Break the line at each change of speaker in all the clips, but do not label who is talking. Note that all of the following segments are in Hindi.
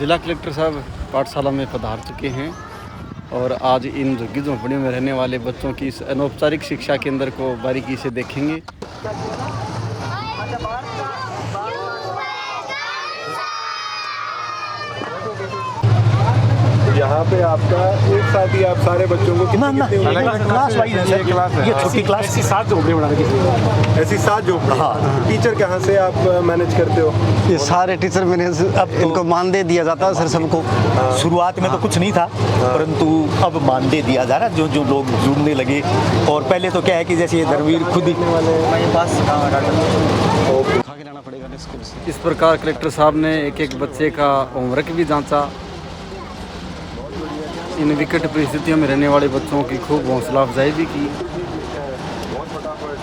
जिला कलेक्टर साहब पाठशाला में पधार चुके हैं और आज इन झुग्गी झोंपड़ियों में रहने वाले बच्चों की इस अनौपचारिक शिक्षा केंद्र को बारीकी से देखेंगे।
यहाँ पे आपका एक साथ ही आप सारे बच्चों को
क्लास वाइज है सर, ये छोटी क्लास
ऐसी 7 झोपड़ी बना रखी। ऐसी 7 झोपड़ी। हाँ। टीचर कहाँ से आप मैनेज करते हो?
ये सारे टीचर मैनेज अब इनको मानदेय दिया जाता है सर सबको। शुरुआत में तो कुछ नहीं था, परंतु अब मानदेय दिया जा रहा है, जो लोग जुड़ने लगे। और पहले तो क्या है कि जैसे ये धर्मवीर खुद ही
इस प्रकार कलेक्टर साहब ने एक एक बच्चे का होमवर्क भी जांचा। इन विकट परिस्थितियों में रहने वाले बच्चों की खूब हौसला अफजाई भी की।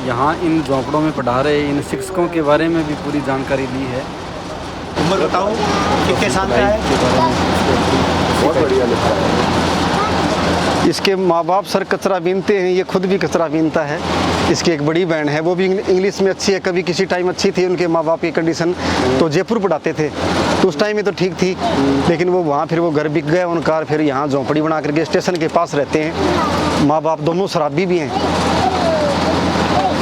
यहाँ इन झोंपड़ों में पढ़ा रहे इन शिक्षकों के बारे में भी पूरी जानकारी ली है।
उम्र बताओ कितने साल का है?
बहुत बढ़िया लगता है।
इसके माँ बाप सर कचरा बीनते हैं, ये खुद भी कचरा बीनता है। इसकी एक बड़ी बहन है, वो भी इंग्लिश में अच्छी है। कभी किसी टाइम अच्छी थी उनके माँ बाप की कंडीशन, तो जयपुर पढ़ाते थे तो उस टाइम में तो ठीक थी, लेकिन वो वहाँ फिर वो घर बिक गया उनका। फिर यहाँ झोंपड़ी बना करके स्टेशन के पास रहते हैं। माँ बाप दोनों शराबी भी हैं।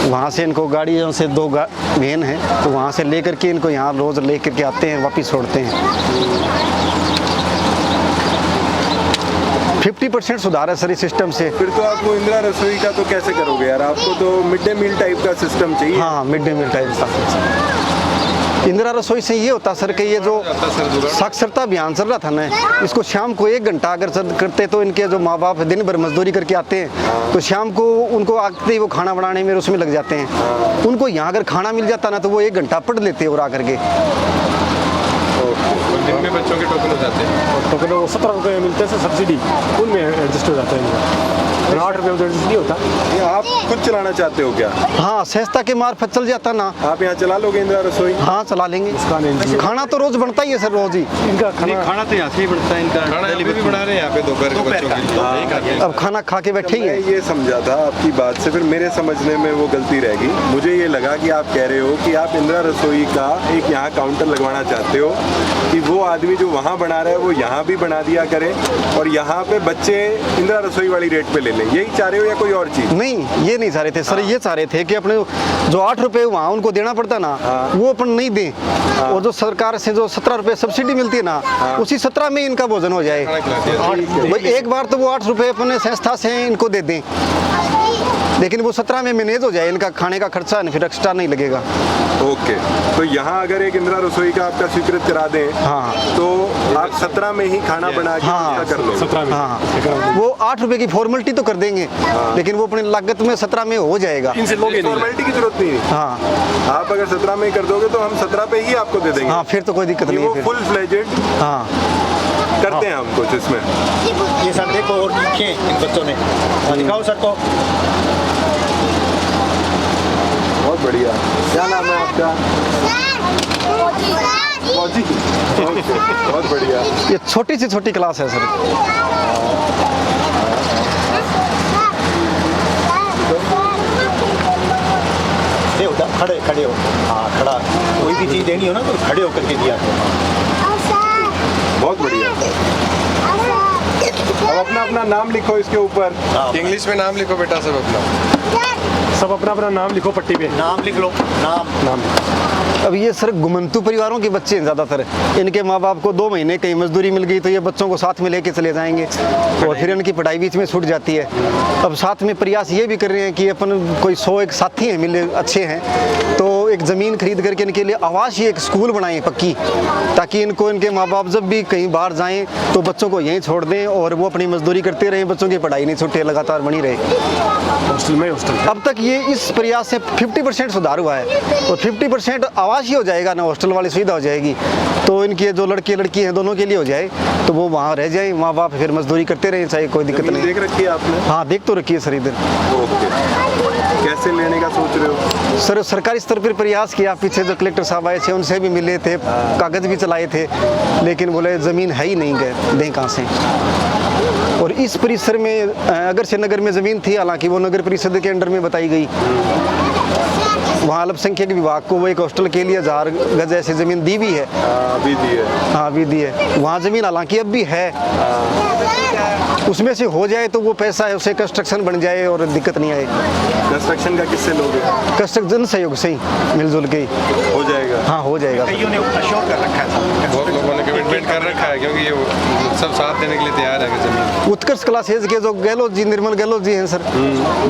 वहाँ से इनको गाड़ियों से 2 वैन हैं, तो वहाँ से लेकर के इनको यहाँ रोज़ ले करके आते हैं, वापस छोड़ते हैं। 50% सुधार है सर इस सिस्टम से।
फिर तो आपको इंदिरा रसोई का तो कैसे करोगे यार? आपको तो मिड डे मील टाइप का सिस्टम चाहिए।
हाँ, मिड डे मील टाइप का। इंदिरा रसोई से ये होता सर कि ये जो साक्षरता अभियान चल रहा था ना, इसको शाम को 1 घंटा अगर करते तो इनके जो माँ बाप दिन भर मजदूरी करके आते हैं तो शाम को उनको आते ही वो खाना बनाने में उसमें लग जाते हैं। उनको यहाँ अगर खाना मिल जाता ना तो वो 1 घंटा पढ़ लेते हैं और आकर के।
दिन में बच्चों के टोकन हो जाते हैं।
टोकन वो 17 रुपये मिलते हैं सब्सिडी, उनमें एडजस्ट हो जाता है। 8 रुपये में एडजस्ट नहीं होता।
ये आप खुद चलाना चाहते हो क्या?
हाँ, संस्था के मार्फत चल जाता ना।
आप यहाँ चला लोगे इंदिरा रसोई?
हाँ, चला लेंगे। खाना तो रोज बनता ही है सर, रोज ही
इनका
खाना तो यहाँ से ही बनता है। इनका
खाना भी बना रहे हैं यहाँ पे दोपहर के बच्चों के लिए।
अब खाना खा के बैठे ही
मैं
है।
ये समझा था आपकी बात से, फिर मेरे समझने में वो गलती रहेगी। मुझे ये लगा कि आप कह रहे हो कि आप इंदिरा रसोई का एक यहाँ काउंटर लगवाना चाहते हो कि वो आदमी जो वहाँ बना रहा है वो यहाँ भी बना दिया करे और यहाँ पे बच्चे इंदिरा रसोई वाली रेट पे ले लें। यही चाह रहे हो या कोई और चीज?
नहीं, ये नहीं चाह रहे थे सर। ये चाह रहे थे कि अपने जो 8 रुपए वहाँ उनको देना पड़ता ना, वो अपन नहीं दें। और जो सरकार से जो 17 रुपए सब्सिडी मिलती है ना, उसी 17 में इनका भोजन हो जाए। भाई एक बार तो वो 8 रुपए अपने संस्था से इनको दे दें, लेकिन वो 17 में मैनेज हो जाए। इनका खाने का खर्चा फिर एक्स्ट्रा नहीं लगेगा।
ओके, तो यहाँ अगर एक इंदिरा रसोई का आपका स्वीकृत करा दें,
हाँ,
तो आप 17 में ही खाना बना के कर लो।
17 में।
हाँ, वो 8 रुपए की फॉर्मेलिटी तो कर देंगे, लेकिन वो अपनी लागत में 17 में हो जाएगा।
इनसे लोगे नहीं,
फॉर्मेलिटी की जरूरत नहीं है।
हाँ,
आप अगर 17 में कर दोगे तो हम 17 पे ही आपको दे देंगे।
हाँ, फिर तो कोई दिक्कत नहीं
वो
है।
फुल फ्लेजेड
हाँ,
करते हैं हम कुछ इसमें।
ये सर देखो और लिखे इन बच्चों ने, दिखाओ सर को।
बहुत बढ़िया। क्या नाम है आपका? मौजी। बहुत बढ़िया।
ये छोटी सी छोटी क्लास है सर। खड़े हो। हाँ, खड़ा। कोई भी चीज़ देनी हो ना तो खड़े होकर के दिया करो।
बहुत बढ़िया। अब अपना अपना नाम लिखो इसके ऊपर।
इंग्लिश में नाम लिखो बेटा, सब अपना
अपना नाम लिखो पट्टी पे।
नाम लिख लो। नाम। अब ये सर घुमंतु परिवारों के बच्चे हैं ज़्यादातर। इनके माँ बाप को 2 महीने कहीं मजदूरी मिल गई तो ये बच्चों को साथ में लेके चले जाएंगे और फिर इनकी पढ़ाई बीच में छूट जाती है। अब साथ में प्रयास ये भी कर रहे हैं कि अपन कोई 100 एक साथी हैं मिले अच्छे हैं तो एक ज़मीन खरीद करके इनके लिए आवासीय एक स्कूल बनाएं पक्की, ताकि इनको इनके माँ बाप जब भी कहीं बाहर जाएँ तो बच्चों को यहीं छोड़ दें और वो अपनी मजदूरी करते रहें, बच्चों की पढ़ाई नहीं छूटे, लगातार बनी रहे।
हॉस्टल
अब तक ये इस प्रयास से 50% सुधार हुआ है और 50% आवासीय हो जाएगा ना, हॉस्टल वाली सुविधा हो जाएगी तो इनके जो लड़के लड़की हैं दोनों के लिए हो जाए तो वो वहाँ रह जाए, माँ बाप फिर मजदूरी करते रहे, चाहे कोई दिक्कत नहीं।
देख रखी है आपने?
हाँ, देख तो रखी है सर इधर।
कैसे लेने का सोच रहे हो?
सर सरकारी स्तर पर प्रयास किया, पीछे जो कलेक्टर साहब आए थे उनसे भी मिले थे, कागज भी चलाए थे, लेकिन बोले ज़मीन है ही नहीं, गए दें कहाँ से। और इस परिसर में अगरचे नगर में ज़मीन थी, हालांकि वो नगर परिषद के अंडर में बताई गई। वहाँ अल्पसंख्यक विभाग को वो एक हॉस्टल के लिए 1000 गज ऐसी ज़मीन दी भी है।
अभी दी है।
हाँ अभी दी है। वहाँ ज़मीन हालांकि अब भी है, उसमें से हो जाए तो वो पैसा है, उसे कंस्ट्रक्शन बन जाए और दिक्कत नहीं आए।
कंस्ट्रक्शन का किससे लोगे?
कंस्ट्रक्शन सहयोग से ही मिलजुल के ही
हो जाएगा।
हाँ हो जाएगा।
बहुत लोगों ने कमिटमेंट कर रखा है, क्योंकि ये सब साथ देने के लिए तैयार है कि जमीन।
उत्कर्ष क्लासेज के जो गहलोत जी, निर्मल गहलोत जी हैं सर,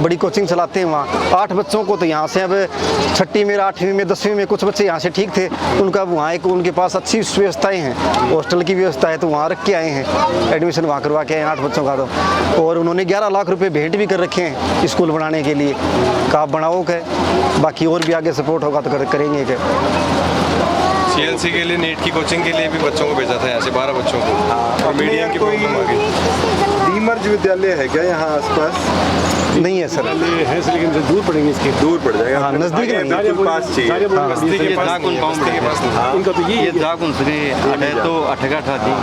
बड़ी कोचिंग चलाते हैं वहाँ। 8 बच्चों को तो यहाँ से अब 6वीं में, 8वीं में, 10वीं में कुछ बच्चे यहाँ से ठीक थे, उनका वहाँ एक उनके पास अच्छी व्यवस्थाएं हैं, हॉस्टल की व्यवस्था है, तो वहाँ रख के आए हैं, एडमिशन वहाँ करवा के आए 8 बच्चों का। तो और उन्होंने 11 लाख रुपए भेंट भी कर रखे हैं स्कूल बनाने के लिए। का आप बनाओ क्या, बाकी और भी आगे सपोर्ट होगा तो करेंगे क्या।
CLC के लिए, नीट की कोचिंग के लिए भी बच्चों को भेजा था यहाँ से, 12 बच्चों को। और मीडियम की प्रॉब्लम आ गई।
डीमर्ज विद्यालय है क्या यहाँ आसपास?
नहीं है सर,
ये है सर, लेकिन दूर पड़ेंगे इसके।
दूर पड़ जाएगा।
हाँ, नज़दीक नहीं।
बिल्कुल पास चाहिए।
बस्ती के पास नहीं है, बस्ती के पास नहीं है।
इनका तो ये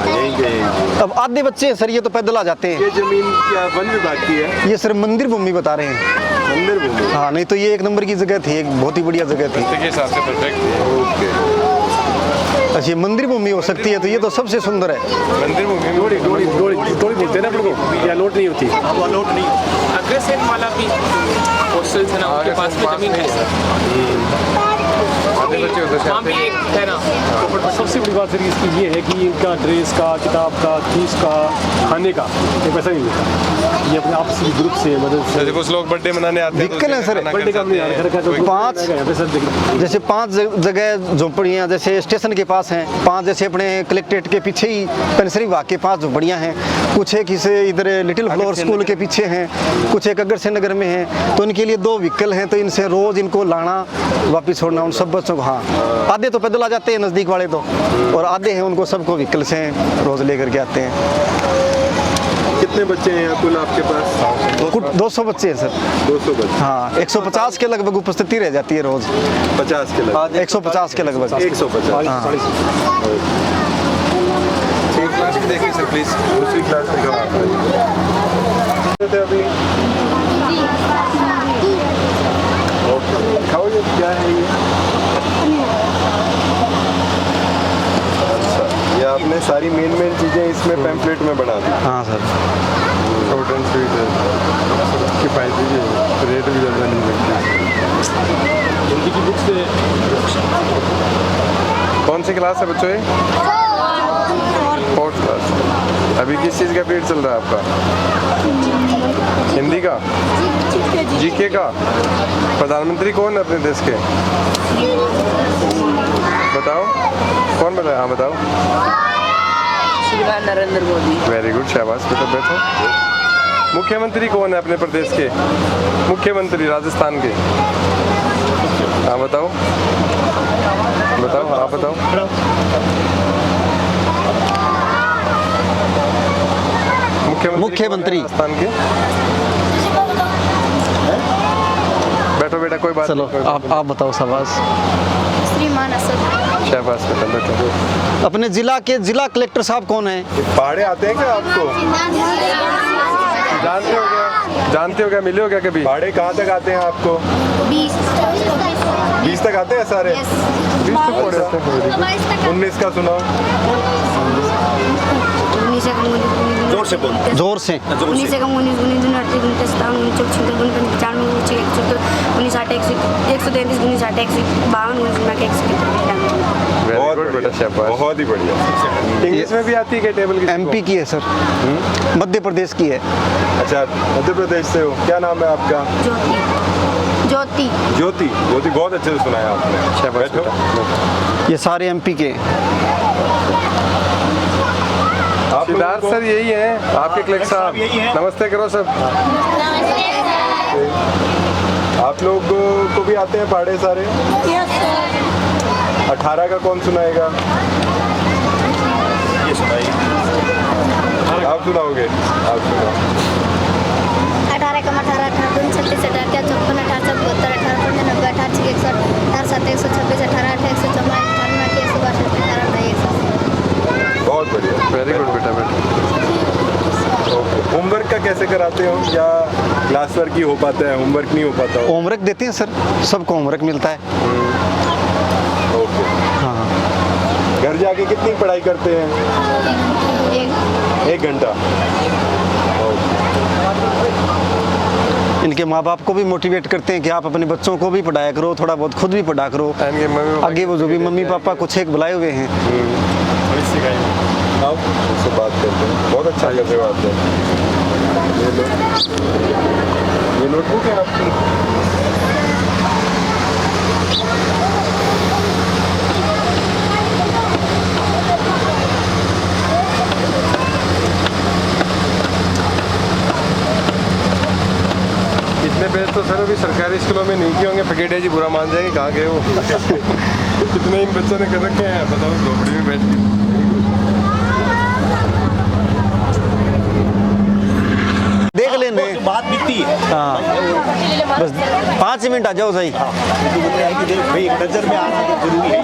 यहीं के।
अब आधे बच्चे हैं सर, ये तो पैदल आ जाते हैं।
ये जमीन क्या वन विभाग की है?
ये सर मंदिर भूमि बता रहे हैं।
मंदिर भूमि।
हाँ नहीं तो ये एक नंबर की जगह थी, एक बहुत ही बढ़िया जगह थी।
बस्ती के हिसाब से परफेक्ट है।
ओके।
अच्छा ये मंदिर भूमि हो सकती है, तो ये तो सबसे सुंदर है।
मंदिर भूमि में
डोरी बोलते हैं ना अपन को, या लोट नहीं होती।
अग्रसेन वाला भी हॉस्टल है ना, उसके पास में जमीन है।
आधे बच्चे उधर से
वहाँ भी एक है ना।
सबसे बड़ी बात सर इसकी ये है कि इनका ड्रेस का, किताब का, फीस का, खाने का ये पैसा नहीं मिलता। ये अपने आपसी ग्रुप से मदद से।
जैसे कुछ लोग बर्थडे मनाने आते हैं, तो
दिक्कत है
उसमें
सर,
खाना
बर्थडे
कर
का नहीं
जाते हैं।
रखा तो
कोई-
पाँच
यहाँ पे सर देखिए,
जैसे 5 जगह झोंपड़ियाँ जैसे स्टेशन के पास हैं, 5 जैसे अपने कलेक्ट्रेट के पीछे ही पेंसिल विभाग के 5 झोंपड़ियाँ हैं, कुछ एक इसे इधर लिटिल फ्लोर स्कूल के पीछे हैं, कुछ एक अगरचे नगर में हैं। तो इनके लिए 2 व्हीकल हैं, तो इनसे रोज़ इनको लाना वापिस छोड़ना उन सब बच्चों को। हाँ आधे तो पैदल आ जाते हैं नज़दीक वाले तो, और आधे हैं उनको सबको व्हीकल से रोज़ लेकर के आते हैं।
कितने बच्चे हैं यहाँ कुल आपके पास?
कुछ 200 बच्चे हैं सर।
200 बच्चे।
हाँ 150 के लगभग उपस्थिति रह जाती है रोज़।
50 के लगभग।
150 के लगभग।
150।
हाँ।
एक क्लास भी देखिए सर प्लीज।
दूसरी क्लास में कहाँ अभी खाओ, ये क्या है ये? अच्छा, ये आपने सारी मेन चीज़ें इसमें पैम्पलेट में बना दी।
हाँ सर।
शॉर्ट एंड स्वीट है, किफ़ायती भी है, रेट भी ज़्यादा नहीं लगता।
हिंदी की बुक से।
कौन सी क्लास है बच्चों ये? 4th class. अभी किस चीज़ का पीरियड चल रहा है आपका? हिंदी का, जीके का। प्रधानमंत्री कौन है अपने देश के? बताओ कौन बताया? हाँ बताओ।
श्रीमान नरेंद्र मोदी।
वेरी गुड, शाबाश बेटा, बैठो। मुख्यमंत्री कौन है अपने प्रदेश के? मुख्यमंत्री राजस्थान के। हाँ बताओ, बताओ, हाँ बताओ।
मुख्यमंत्री।
राजस्थान के। बैठो बेटा, कोई बात
चलो
नहीं।
आप बताओ शाबाश।
श्रीमान असद।
शाबाश बेटा, बैठो।
अपने जिला के जिला कलेक्टर साहब कौन है?
पहाड़े आते हैं क्या आपको?
जानते हो क्या? जानते हो क्या? मिले हो क्या कभी?
पहाड़े कहाँ तक आते हैं आपको? 20 तक आते हैं सारे?
20 तक पढ़े होते हैं।
19 का सुनाओ।
जोर से।
19 का 19 19 38 29 57 59 56 59
वेरी गुड बेटा, शाबाश।
बहुत ही बढ़िया।
इंग्लिश में भी आती है क्या टेबल की?
MP की है सर, मध्य प्रदेश की है।
अच्छा, मध्य प्रदेश से हो। क्या नाम है आपका?
ज्योति।
ज्योति। ज्योति, बहुत अच्छे से सुनाया आपने।
शाबाश
बैठो।
बेटा।
ये सारे MP के।
आप लोगों
सिद्धार्थ
को-
सर यही हैं आपके क्लर्क साहब। नमस्ते करो सब।
आप लोगों को भी आते हैं पहाड़े सारे? 18 का कौन सुनाएगा? ये सुनाइए। आप सुनाओगे? आप सुनाओ।
18 का 18 18 2 36 18 क्या 54 18 72 18 95 18 61 18 7 126 18 8 154 18 9 162 18 18
बहुत बढ़िया।
वेरी गुड बेटा, बेटा।
ओके। होमवर्क का कैसे कराते हो, या क्लास वर्क ही हो पाता है, होमवर्क नहीं हो पाता हो?
होमवर्क देते हैं सर, सबको होमवर्क मिलता है।
ओके।
हाँ,
घर जाके कितनी पढ़ाई करते हैं? 1 घंटा।
इनके माँ बाप को भी मोटिवेट करते हैं कि आप अपने बच्चों को भी पढ़ाया करो, थोड़ा बहुत खुद भी पढ़ा करो। आगे वो जो भी मम्मी पापा कुछ एक बुलाए हुए हैं।
आओ उससे बात करते हैं। बहुत अच्छा कर रहे हो आप। ये लो, ये नोटबुक है आपकी?
इतने पेज तो सर अभी सरकारी स्कूलों में नहीं किए होंगे, फकीड़े जी बुरा मान जाएंगे, कहाँ गए वो। कितने इन बच्चों ने कर रखे हैं बताओ, झोपड़ी में बैठ के।
देख लेने
बात बीतती है।
हाँ, बस 5 मिनट आ जाओ सही।
भाई नजर में आना तो जरूरी है।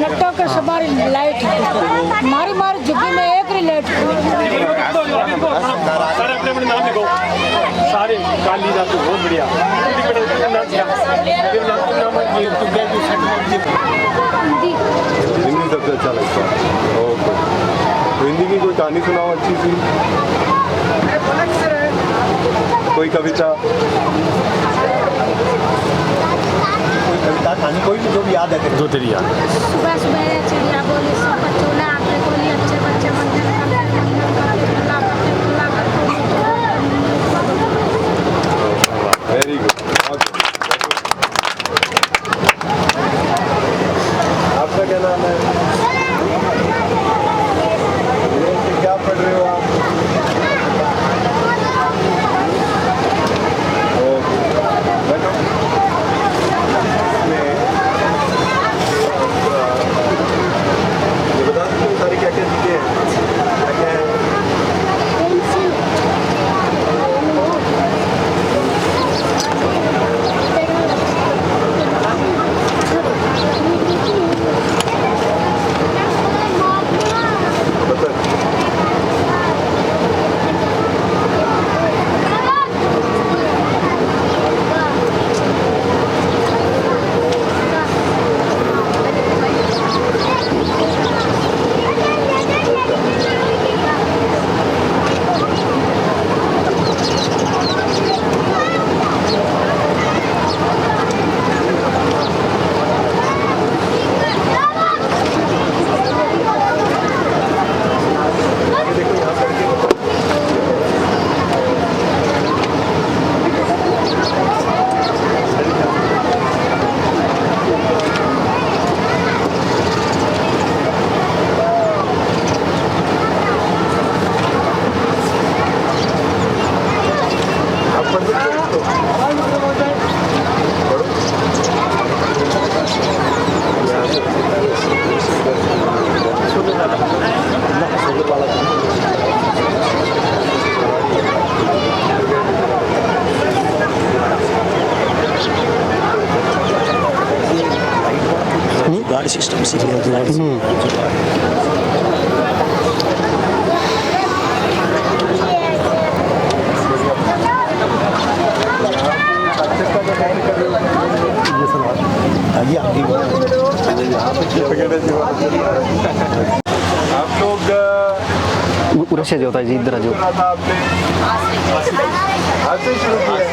लट्टों के सवार लाइट मारी मारी झुग्गी में एक ही लाइट।
सारे अपने अपने नाम लिखो, सारे काल ली जाते, बहुत बढ़िया।
हिंदी सबसे अच्छा लगता है। ओके, तो हिंदी की कोई कहानी सुनाओ अच्छी सी, कोई कविता।
कोई कविता कहानी कोई भी जो भी याद है।
जो तेरी याद।
सुबह सुबह चिड़िया बोली, सब बच्चों ने आके बोली, अच्छे बच्चे मंदिर
वेरी गुड। आपका क्या नाम है? क्या पढ़ रहे हो आप? बैठो। ये बता सकते हो सारी क्या क्या चीजें हैं? क्या क्या है?
गाड़ी सिस्टम से
आप लोग
उधर से जो होता है जी, इधर आ जाओ।
आपने आज से शुरू किया है?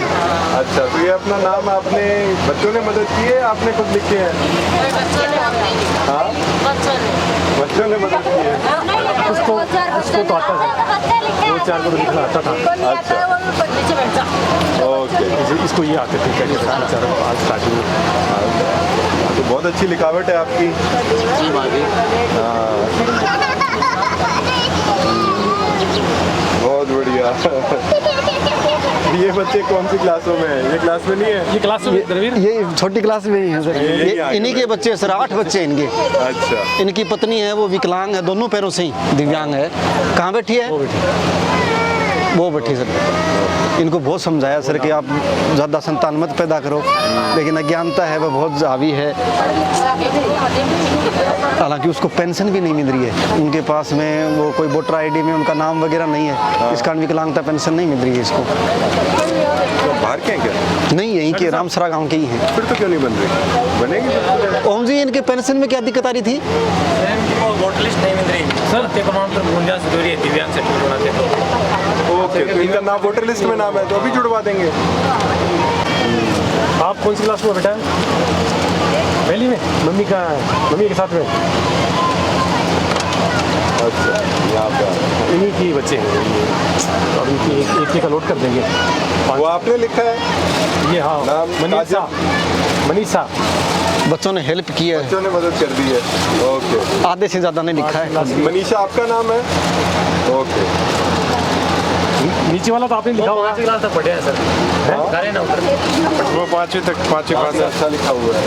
अच्छा, तो ये अपना नाम आपने बच्चों ने मदद की है, आपने खुद लिखे हैं? हाँ, बच्चों ने मदद की है।
उसको तो आता था, 2-4 को तो लिखना आता था।
अच्छा, ओके।
इसको ये आते थे क्या स्टार्टिंग में।
तो बहुत अच्छी लिखावट है आपकी। हाँ, बहुत बढ़िया। ये बच्चे कौन सी क्लासों में हैं? ये क्लास में नहीं है?
ये क्लास में धर्मवीर
ये छोटी क्लास में ही है सर। ये इन्हीं के बच्चे सर, 8 बच्चे इनके।
अच्छा,
इनकी पत्नी है वो विकलांग है, दोनों पैरों से ही दिव्यांग है। कहाँ बैठी है? वो बैठी सर। इनको बहुत समझाया सर कि आप ज़्यादा संतान मत पैदा करो, लेकिन अज्ञानता है वह बहुत हावी है। हालांकि उसको पेंशन भी नहीं मिल रही है, उनके पास में वो कोई वोटर आईडी में उनका नाम वगैरह नहीं है, इस कारण विकलांगता पेंशन नहीं मिल रही है इसको।
तो बाहर के हैं क्या?
नहीं, यहीं के रामसरा गांव के ही हैं।
फिर तो क्यों नहीं बन रही? बनेगी।
ओम जी, इनके पेंशन में क्या दिक्कत आ रही थी?
वोटर लिस्ट नहीं मिल रही सर, प्रमाण पत्र गुंजाइश जरूरी है दिव्यांग सर्टिफिकेट होना चाहिए।
ओके, तो इनका नाम वोटर लिस्ट में नाम है तो अभी जुड़वा देंगे।
आप कौन सी क्लास में बेटा? पहली में। मम्मी के साथ में।
अच्छा, यहाँ पे
इन्हीं की बच्चे हैं और इनकी एक का लोड कर देंगे।
वो आपने लिखा है
ये हाँ,
नाम
मनीषा।
बच्चों ने हेल्प की है,
बच्चों ने मदद कर दी है। ओके,
आधे से ज़्यादा नहीं लिखा है।
मनीषा आपका नाम है? ओके,
नीचे वाला तो आपने लिखा होगा।
5वीं क्लास तक पढ़े हैं सर। करे ना उधर
वो 5वीं क्लास
अच्छा लिखा हुआ है।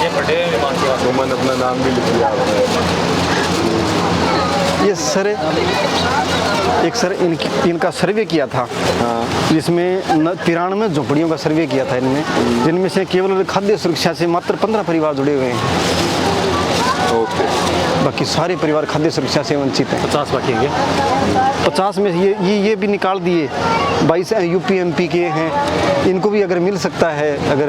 ये पढ़े हैं 5वीं क्लास।
सुमन अपना नाम भी लिख लिया आपने।
ये सर एक सर इनका सर्वे किया था, जिसमें 93 झोपड़ियों का सर्वे किया था इनमें, जिनमें से केवल खाद्य सुरक्षा से मात्र 15 परिवार जुड़े हुए हैं।
ओके,
बाकी सारे परिवार खाद्य सुरक्षा से वंचित हैं।
50 बाकी हैं।
50 में ये भी निकाल दिए। 22 यूपी एमपी के हैं, इनको भी अगर मिल सकता है, अगर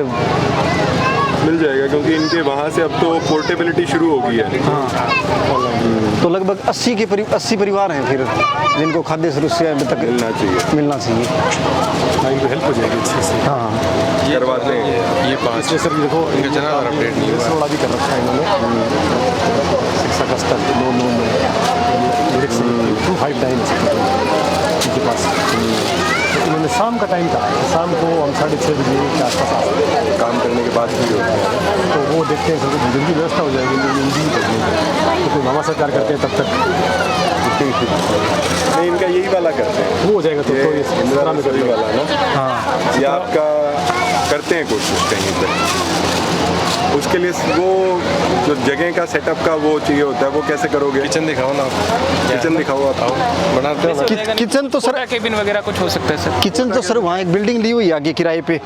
मिल जाएगा क्योंकि इनके वहाँ से अब तो पोर्टेबिलिटी शुरू हो गई है।
तो लगभग 80 परिवार हैं फिर जिनको खाद्य सुरक्षा अभी तक मिलना चाहिए।
इनको हेल्प हो जाएगी अच्छे से।
हाँ,
करवाते हैं।
ये 5
सर देखो
इनका चैनल अपडेट नहीं हुआ।
थोड़ा भी कर रखा है इन्होंने। शिक्षा का स्तर 259 इनके पास। इन्होंने शाम का टाइम कहा है, शाम को हम 6:30 बजे के आसपास आ सकते हैं।
काम करने के बाद भी होता है
तो वो देखते हैं सर, जल्दी व्यवस्था हो जाएगी, तो कोई नवा सरकार करते हैं तब तक
नहीं, इनका यही वाला करते हैं।
वो हो जाएगा। तो
ये
ये
इंदिरा
में
रसोई वाला ना,
हाँ,
ये आपका करते हैं कोशिश कहीं पे। उसके लिए वो जो जगह का सेटअप का वो चाहिए होता है, वो कैसे करोगे?
किचन दिखाओ ना आप।
किचन दिखाओ आप।
बनाते हो
किचन तो सर
केबिन वगैरह कुछ हो सकता है सर।
किचन तो सर वहाँ एक बिल्डिंग ली हुई है आगे किराए पे।